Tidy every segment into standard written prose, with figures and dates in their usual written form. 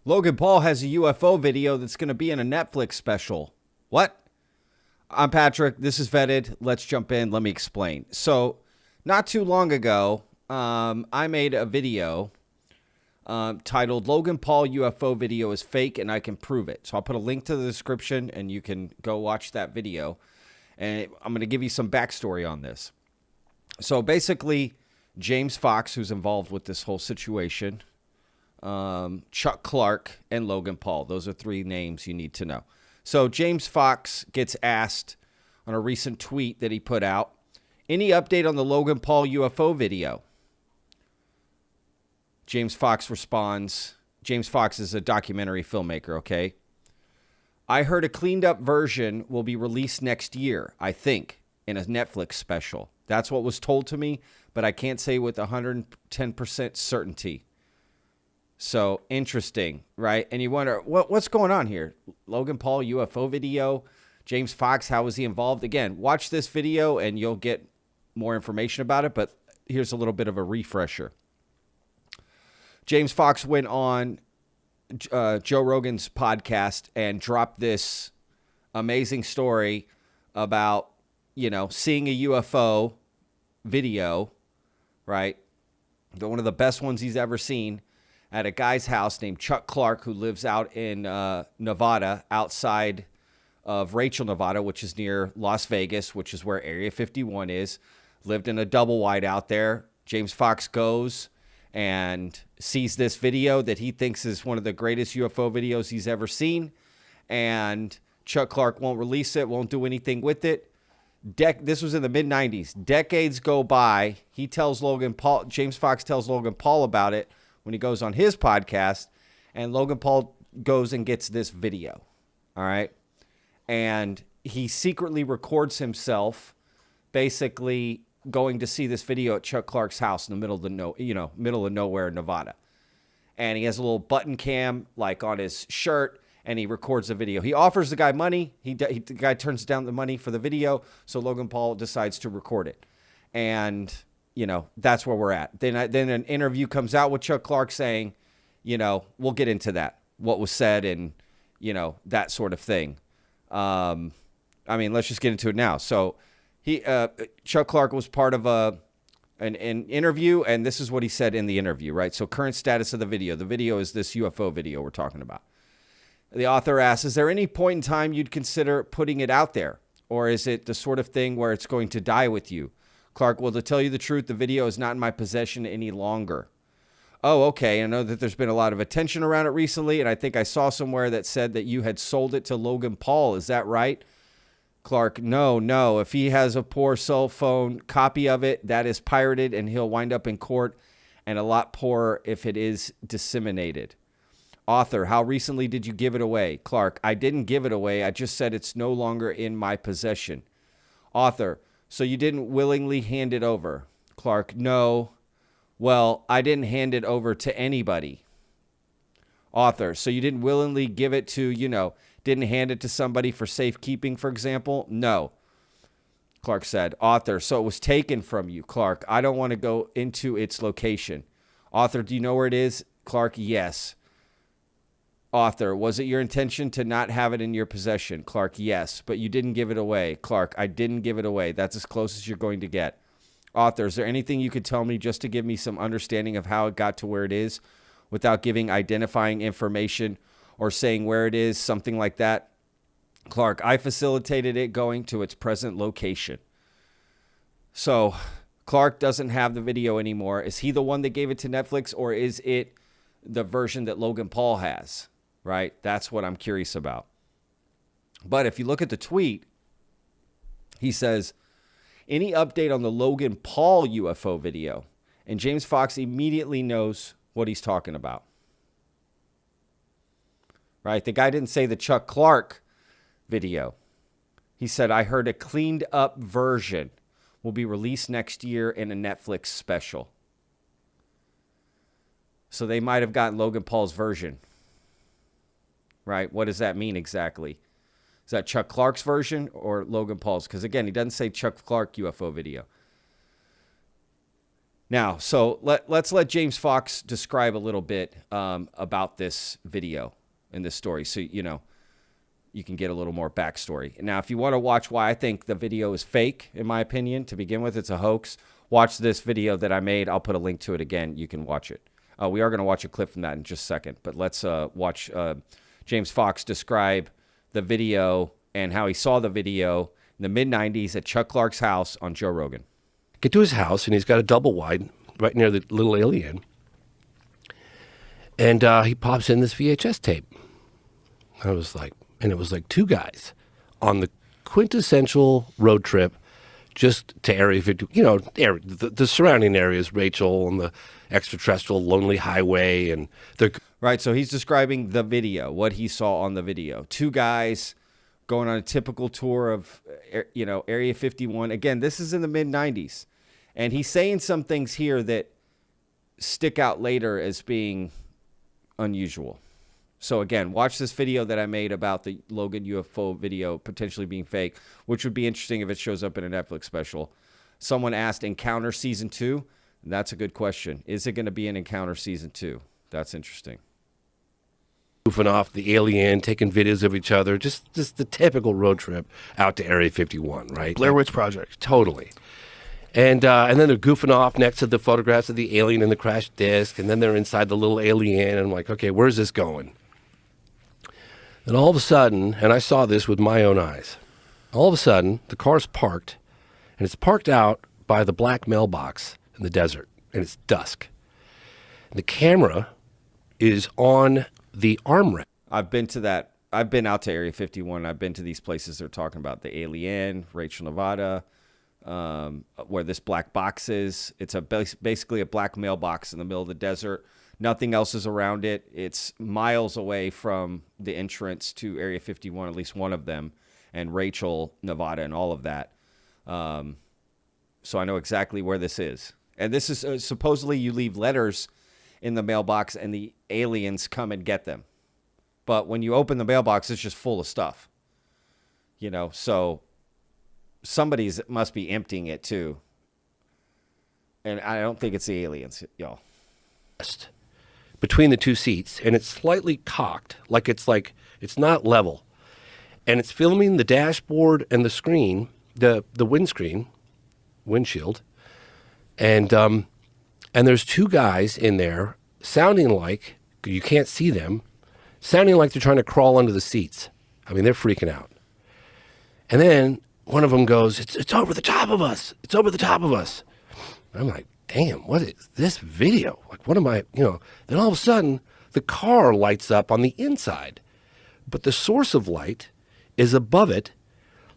Logan Paul has a UFO video that's going to be in a Netflix special. What? I'm Patrick. This is Vetted. Let's jump in. Let me explain. So, not too long ago, I made a video titled Logan Paul UFO video is fake and I can prove it. So I'll put a link to the description and you can go watch that video. And I'm going to give you some backstory on this. So basically, James Fox, who's involved with this whole situation, Chuck Clark, and Logan Paul. Those are three names you need to know. So James Fox gets asked on a recent tweet that he put out, any update on the Logan Paul UFO video? James Fox responds, James Fox is a documentary filmmaker, okay? I heard a cleaned up version will be released next year, I think, in a Netflix special. That's what was told to me, but I can't say with 110% certainty. So interesting, right? And you wonder, what's going on here? Logan Paul UFO video, James Fox, how was he involved? Again, watch this video and you'll get more information about it, but here's a little bit of a refresher. James Fox went on Joe Rogan's podcast and dropped this amazing story about, seeing a UFO video, right? One of the best ones he's ever seen at a guy's house named Chuck Clark, who lives out in Nevada, outside of Rachel, Nevada, which is near Las Vegas, which is where Area 51 is. Lived in a double wide out there. James Fox goes and sees this video that he thinks is one of the greatest UFO videos he's ever seen. And Chuck Clark won't release it, won't do anything with it. This was in the mid-90s. Decades go by. James Fox tells Logan Paul about it when he goes on his podcast. And Logan Paul goes and gets this video. All right. And he secretly records himself basically going to see this video at Chuck Clark's house in the middle of nowhere, Nevada. And he has a little button cam like on his shirt, and he records the video. He offers the guy money. The guy turns down the money for the video, so Logan Paul decides to record it. And, that's where we're at. Then an interview comes out with Chuck Clark saying, we'll get into that, what was said and, that sort of thing. Let's just get into it now. So Chuck Clark was part of an interview, and this is what he said in the interview, right? So current status of the video. The video is this UFO video we're talking about. The author asks, is there any point in time you'd consider putting it out there? Or is it the sort of thing where it's going to die with you? Clark, well, to tell you the truth, the video is not in my possession any longer. Oh, okay. I know that there's been a lot of attention around it recently, and I think I saw somewhere that said that you had sold it to Logan Paul. Is that right? Clark, no. If he has a poor cell phone copy of it, that is pirated, and he'll wind up in court, and a lot poorer if it is disseminated. Author, how recently did you give it away? Clark, I didn't give it away. I just said it's no longer in my possession. Author, so you didn't willingly hand it over? Clark, no. Well, I didn't hand it over to anybody. Author, so you didn't willingly give it to, didn't hand it to somebody for safekeeping, for example? No. Clark said. Author, so it was taken from you. Clark, I don't want to go into its location. Author, do you know where it is? Clark, yes. Author, was it your intention to not have it in your possession? Clark, yes, but you didn't give it away. Clark, I didn't give it away. That's as close as you're going to get. Author, is there anything you could tell me just to give me some understanding of how it got to where it is without giving identifying information or saying where it is, something like that? Clark, I facilitated it going to its present location. So Clark doesn't have the video anymore. Is he the one that gave it to Netflix, or is it the version that Logan Paul has? Right? That's what I'm curious about. But if you look at the tweet, he says, any update on the Logan Paul UFO video? And James Fox immediately knows what he's talking about. Right? The guy didn't say the Chuck Clark video. He said, I heard a cleaned up version will be released next year in a Netflix special. So they might have gotten Logan Paul's version. Right? What does that mean exactly? Is that Chuck Clark's version or Logan Paul's? Because again, he doesn't say Chuck Clark UFO video. Now, so let's let James Fox describe a little bit about this video and this story, so you can get a little more backstory. Now, if you want to watch why I think the video is fake, in my opinion, to begin with, it's a hoax, watch this video that I made. I'll put a link to it again. You can watch it. We are going to watch a clip from that in just a second, but let's watch James Fox describe the video and how he saw the video in the mid-'90s at Chuck Clark's house on Joe Rogan. Get to his house, and he's got a double wide right near the little alien. And he pops in this VHS tape. I was like, and it was like two guys on the quintessential road trip just to Area 50, the surrounding areas, Rachel and the extraterrestrial Lonely Highway. And right, so he's describing the video, what he saw on the video. Two guys going on a typical tour of, Area 51. Again, this is in the mid-'90s. And he's saying some things here that stick out later as being unusual. So again, watch this video that I made about the Logan UFO video potentially being fake, which would be interesting if it shows up in a Netflix special. Someone asked, Encounter Season 2? That's a good question. Is it going to be an Encounter Season 2? That's interesting. Goofing off the alien, taking videos of each other, just the typical road trip out to Area 51, right? Blair Witch Project. Totally. And then they're goofing off next to the photographs of the alien and the crash disc, and then they're inside the little alien, and I'm like, okay, where's this going? And all of a sudden, and I saw this with my own eyes, all of a sudden, the car's parked, and it's parked out by the black mailbox in the desert, and it's dusk. And the camera is on the armrest. I've been to that. I've been out to Area 51. I've been to these places they're talking about, the alien, Rachel, Nevada, where this black box is. It's basically a black mailbox in the middle of the desert. Nothing else is around it. It's miles away from the entrance to Area 51, at least one of them, and Rachel, Nevada, and all of that. So I know exactly where this is. And this is supposedly you leave letters in the mailbox and the aliens come and get them. But when you open the mailbox, it's just full of stuff. So somebody must be emptying it too. And I don't think it's the aliens, y'all. Between the two seats, and it's slightly cocked, like it's not level. And it's filming the dashboard and the screen, the windshield. And there's two guys in there sounding like, you can't see them, sounding like they're trying to crawl under the seats. I mean, they're freaking out. And then one of them goes, it's over the top of us. It's over the top of us. And I'm like, damn, what is this video? Like, what am I, Then all of a sudden, the car lights up on the inside. But the source of light is above it.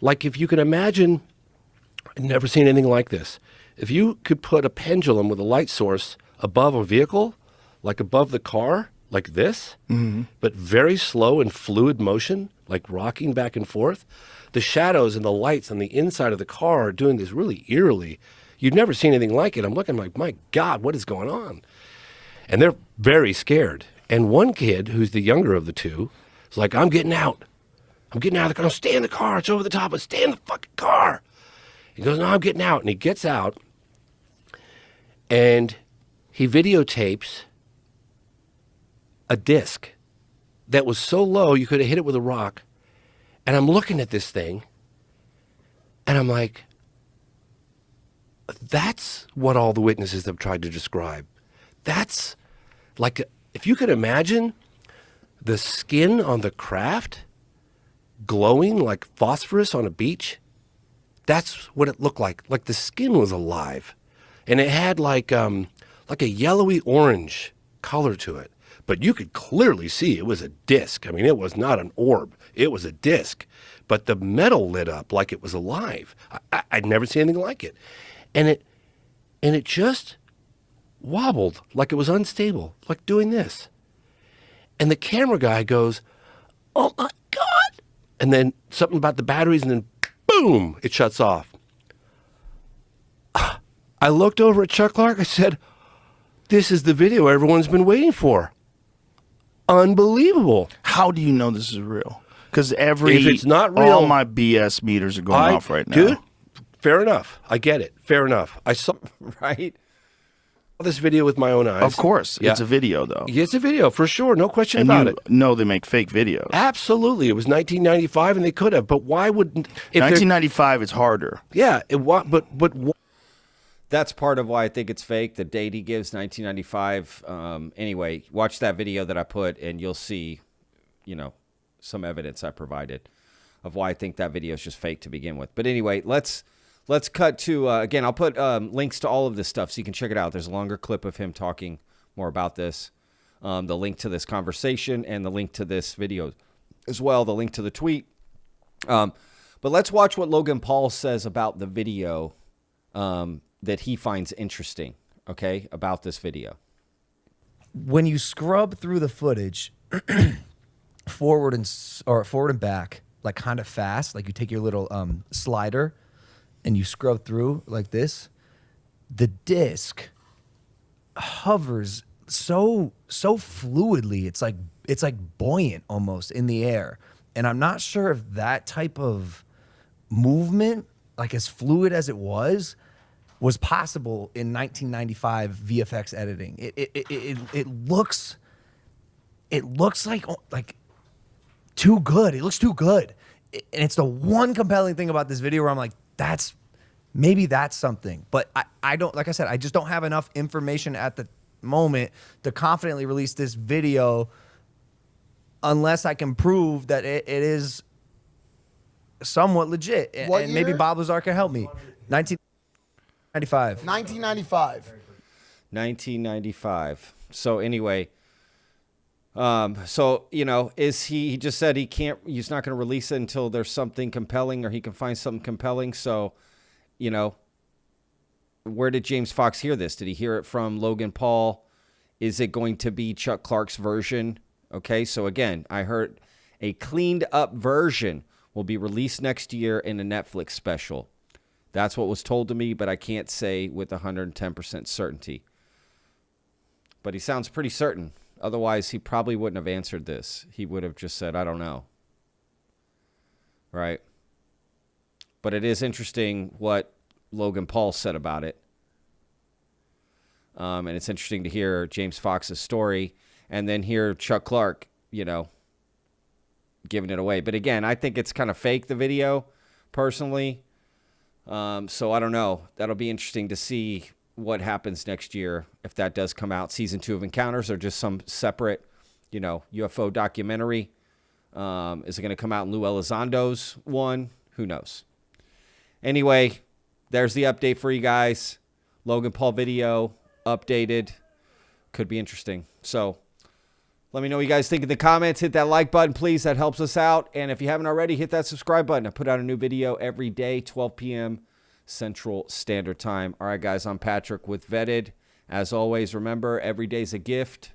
Like if you can imagine, I've never seen anything like this. If you could put a pendulum with a light source above a vehicle, like above the car, like this, but very slow and fluid motion, like rocking back and forth, the shadows and the lights on the inside of the car are doing this really eerily. You've never seen anything like it. I'm looking like, my God, what is going on? And they're very scared. And one kid, who's the younger of the two, is like, I'm getting out. I'm getting out of the car. Stay in the car. It's over the top of us. Stay in the fucking car. He goes, no, I'm getting out. And he gets out. And he videotapes a disc that was so low you could have hit it with a rock. And I'm looking at this thing. And I'm like, that's what all the witnesses have tried to describe. That's like, if you could imagine the skin on the craft glowing like phosphorus on a beach, that's what it looked like. Like the skin was alive. And it had like a yellowy orange color to it. But you could clearly see it was a disc. I mean, it was not an orb. It was a disc. But the metal lit up like it was alive. I'd never seen anything like it. And it just wobbled like it was unstable, like doing this. And the camera guy goes, oh my God. And then something about the batteries, and then boom, it shuts off. I looked over at Chuck Clark. I said, this is the video everyone's been waiting for. Unbelievable. How do you know this is real? Because if it's not real, all my BS meters are going off right now. Dude, fair enough. I get it. Fair enough. I saw right. This video with my own eyes. Of course, Yeah. it's a video though. Yeah, it's a video for sure. No question And about you it. know they make fake videos. Absolutely. It was 1995 and they could have, but why wouldn't if they're- 1995 it's harder. Yeah, but That's part of why I think it's fake. The date he gives, 1995. Anyway, watch that video that I put, and you'll see, some evidence I provided of why I think that video is just fake to begin with. But anyway, let's cut to again. I'll put links to all of this stuff so you can check it out. There's a longer clip of him talking more about this. The link to this conversation and the link to this video as well. The link to the tweet. But let's watch what Logan Paul says about the video. That he finds interesting, okay, about this video. When you scrub through the footage, forward and back, like kind of fast, like you take your little slider and you scrub through like this, the disc hovers so fluidly. It's like buoyant almost in the air, and I'm not sure if that type of movement, like as fluid as it was possible in 1995 VFX editing. It looks like too good. It looks too good, and it's the one compelling thing about this video where I'm like, maybe that's something. But I don't, like I said, I just don't have enough information at the moment to confidently release this video unless I can prove that it is somewhat legit. What And maybe year? Bob Lazar can help me. 1995. 1995. 1995. So anyway, is he just said he's not going to release it until there's something compelling or he can find something compelling. So, where did James Fox hear this? Did he hear it from Logan Paul? Is it going to be Chuck Clark's version? Okay. So again, I heard a cleaned up version will be released next year in a Netflix special. That's what was told to me, but I can't say with 110% certainty. But he sounds pretty certain. Otherwise, he probably wouldn't have answered this. He would have just said, I don't know. Right? But it is interesting what Logan Paul said about it. And it's interesting to hear James Fox's story and then hear Chuck Clark, giving it away. But again, I think it's kind of fake, the video, personally. So I don't know. That'll be interesting to see what happens next year if that does come out. Season 2 of Encounters or just some separate, UFO documentary. Is it going to come out in Lou Elizondo's one? Who knows? Anyway, there's the update for you guys. Logan Paul video updated. Could be interesting. So let me know what you guys think in the comments. Hit that like button, please. That helps us out. And if you haven't already, hit that subscribe button. I put out a new video every day, 12 p.m. Central Standard Time. All right, guys, I'm Patrick with Vetted. As always, remember, every day's a gift.